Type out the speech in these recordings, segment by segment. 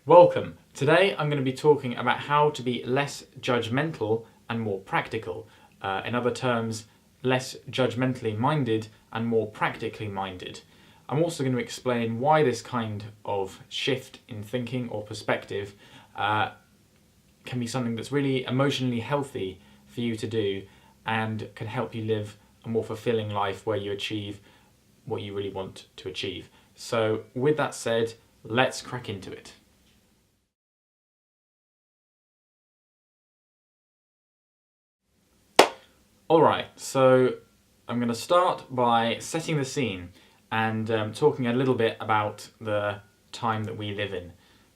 Welcome. Today I'm going to be talking about how to be less judgmental and more practical. In other terms, less judgmentally minded and more practically minded. I'm also going to explain why this kind of shift in thinking or perspective can be something that's really emotionally healthy for you to do and can help you live a more fulfilling life where you achieve what you really want to achieve. So with that said, let's crack into it. Alright, so I'm going to start by setting the scene and talking a little bit about the time that we live in.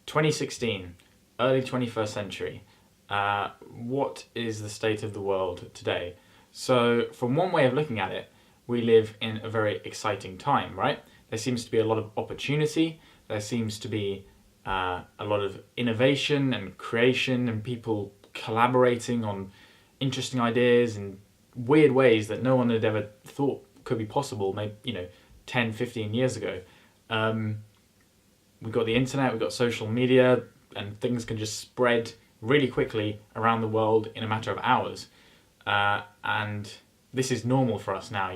2016, early 21st century. What is the state of the world today? So from one way of looking at it, we live in a very exciting time, right? There seems to be a lot of opportunity, there seems to be a lot of innovation and creation and people collaborating on interesting ideas and weird ways that no one had ever thought could be possible, maybe 10, 15 years ago. We've got the internet, we've got social media, and things can just spread really quickly around the world in a matter of hours. And this is normal for us now,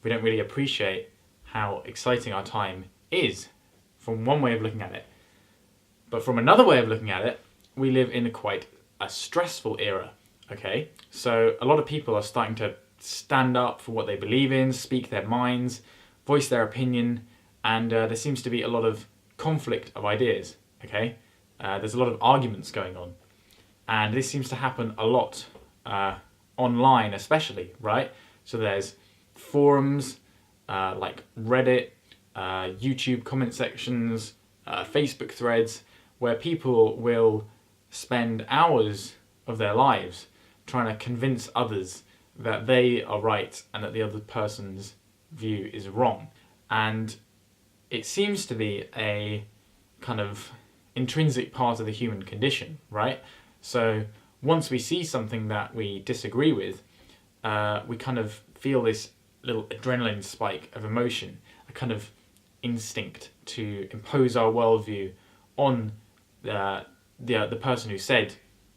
We don't really appreciate how exciting our time is from one way of looking at it. But from another way of looking at it, we live in quite a stressful era. Okay, so a lot of people are starting to stand up for what they believe in, speak their minds, voice their opinion, and there seems to be a lot of conflict of ideas. Okay, there's a lot of arguments going on, and this seems to happen a lot online, especially, right? So there's forums like Reddit, YouTube comment sections, Facebook threads, where people will spend hours of their lives trying to convince others that they are right and that the other person's view is wrong. And it seems to be a kind of intrinsic part of the human condition, right? So once we see something that we disagree with, we kind of feel this little adrenaline spike of emotion, a kind of instinct to impose our worldview on the person who said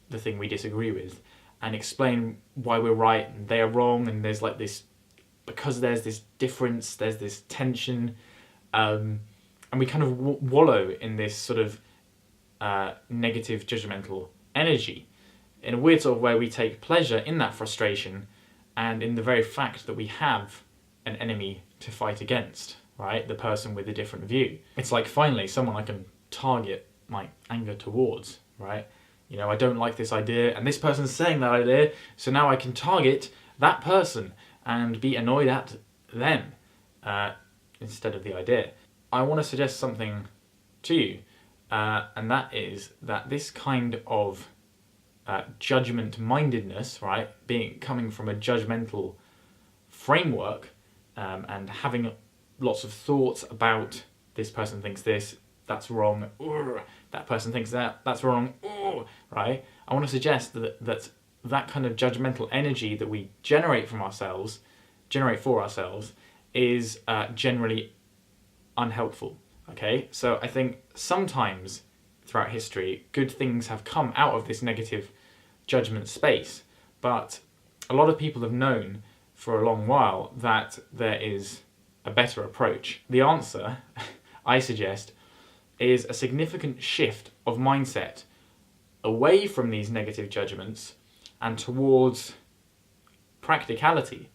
the thing we disagree with, and explain why we're right and they are wrong, and there's like this, because there's this difference, there's this tension, and we kind of wallow in this sort of negative judgmental energy. In a weird sort of way, we take pleasure in that frustration and in the very fact that we have an enemy to fight against, right? The person with a different view. It's like finally someone I can target my anger towards, right? I don't like this idea, and this person's saying that idea, so now I can target that person and be annoyed at them instead of the idea. I want to suggest something to you, and that is that this kind of judgment-mindedness, right, coming from a judgmental framework and having lots of thoughts about this person thinks this, that's wrong, that person thinks that's wrong, right? I want to suggest that kind of judgmental energy that we generate for ourselves is generally unhelpful, okay? So I think sometimes throughout history, good things have come out of this negative judgment space, but a lot of people have known for a long while that there is a better approach. The answer, I suggest, is a significant shift of mindset away from these negative judgments and towards practicality,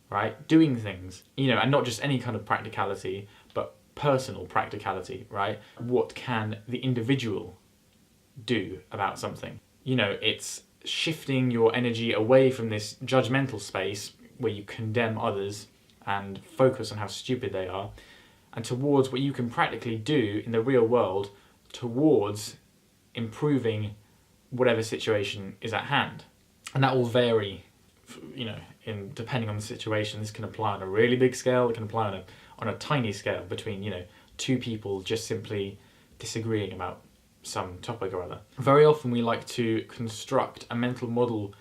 right? Doing things, and not just any kind of practicality, but personal practicality, right? What can the individual do about something? It's shifting your energy away from this judgmental space where you condemn others and focus on how stupid they are, and towards what you can practically do in the real world towards improving whatever situation is at hand. And that will vary, depending on the situation. This can apply on a really big scale, it can apply on a tiny scale between, two people just simply disagreeing about some topic or other. Very often we like to construct a mental model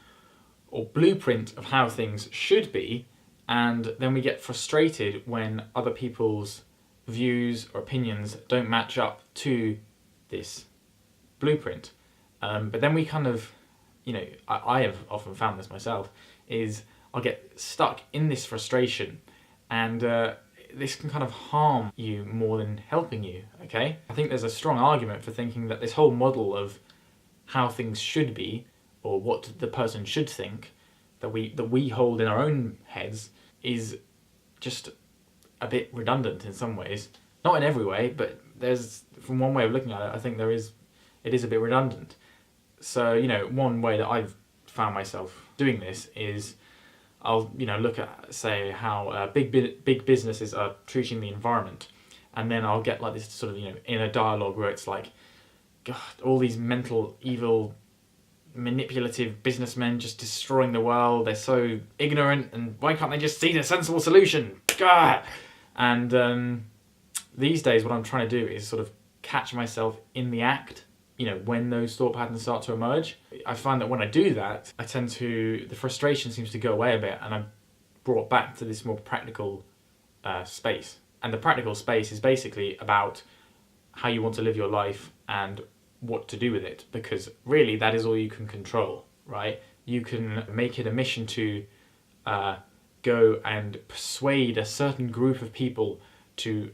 or blueprint of how things should be, and then we get frustrated when other people's views or opinions don't match up to this blueprint. But then we kind of, I have often found this myself, is I'll get stuck in this frustration, and this can kind of harm you more than helping you, okay? I think there's a strong argument for thinking that this whole model of how things should be, or what the person should think, that we hold in our own heads, is just a bit redundant in some ways. Not in every way, but from one way of looking at it, I think it is a bit redundant. So, one way that I've found myself doing this is I'll, look at, say, how big businesses are treating the environment, and then I'll get like this sort of, inner dialogue where it's like, God, all these mental, evil, manipulative businessmen just destroying the world. They're so ignorant, and why can't they just see the sensible solution? God! And these days, what I'm trying to do is sort of catch myself in the act. When those thought patterns start to emerge, I find that when I do that, the frustration seems to go away a bit, and I'm brought back to this more practical space. And the practical space is basically about how you want to live your life and what to do with it, because really that is all you can control, right? You can make it a mission to go and persuade a certain group of people to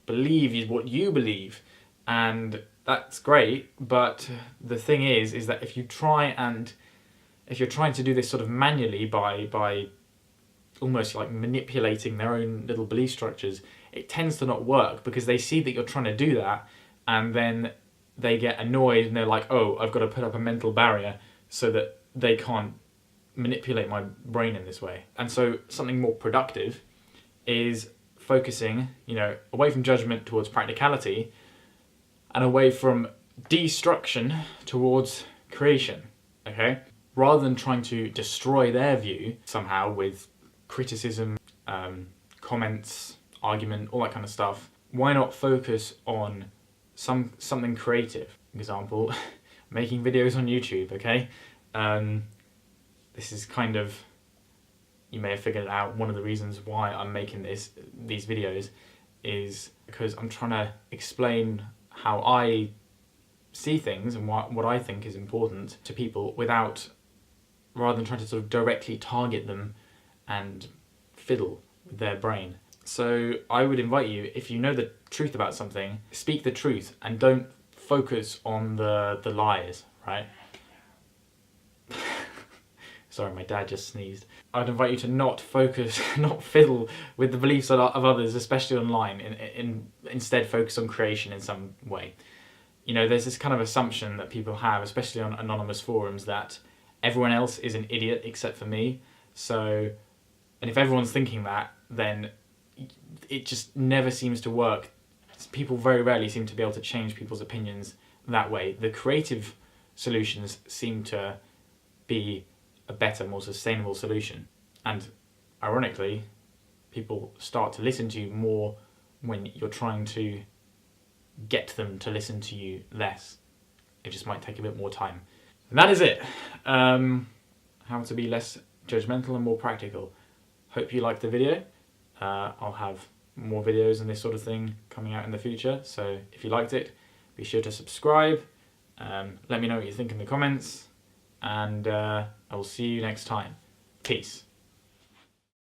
believe what you believe, and that's great, but the thing is that if you're trying to do this sort of manually by almost like manipulating their own little belief structures, it tends to not work, because they see that you're trying to do that, and then they get annoyed and they're like, oh, I've got to put up a mental barrier so that they can't manipulate my brain in this way. And so something more productive is focusing, away from judgment towards practicality, and away from destruction towards creation, okay? Rather than trying to destroy their view somehow with criticism, comments, argument, all that kind of stuff, why not focus on something creative? Example, making videos on YouTube, okay? This is kind of, you may have figured it out, one of the reasons why I'm making these videos is because I'm trying to explain how I see things and what I think is important to people, rather than trying to sort of directly target them and fiddle with their brain. So I would invite you, if you know the truth about something, speak the truth and don't focus on the lies, right? Sorry, my dad just sneezed. I'd invite you to not fiddle with the beliefs of others, especially online, instead focus on creation in some way. There's this kind of assumption that people have, especially on anonymous forums, that everyone else is an idiot except for me. And if everyone's thinking that, then it just never seems to work. People very rarely seem to be able to change people's opinions that way. The creative solutions seem to be a better, more sustainable solution. And ironically, people start to listen to you more when you're trying to get them to listen to you less. It just might take a bit more time. And that is it. How to be less judgmental and more practical. Hope you liked the video. I'll have more videos and this sort of thing coming out in the future. So if you liked it, be sure to subscribe. Let me know what you think in the comments. And I will see you next time. Peace.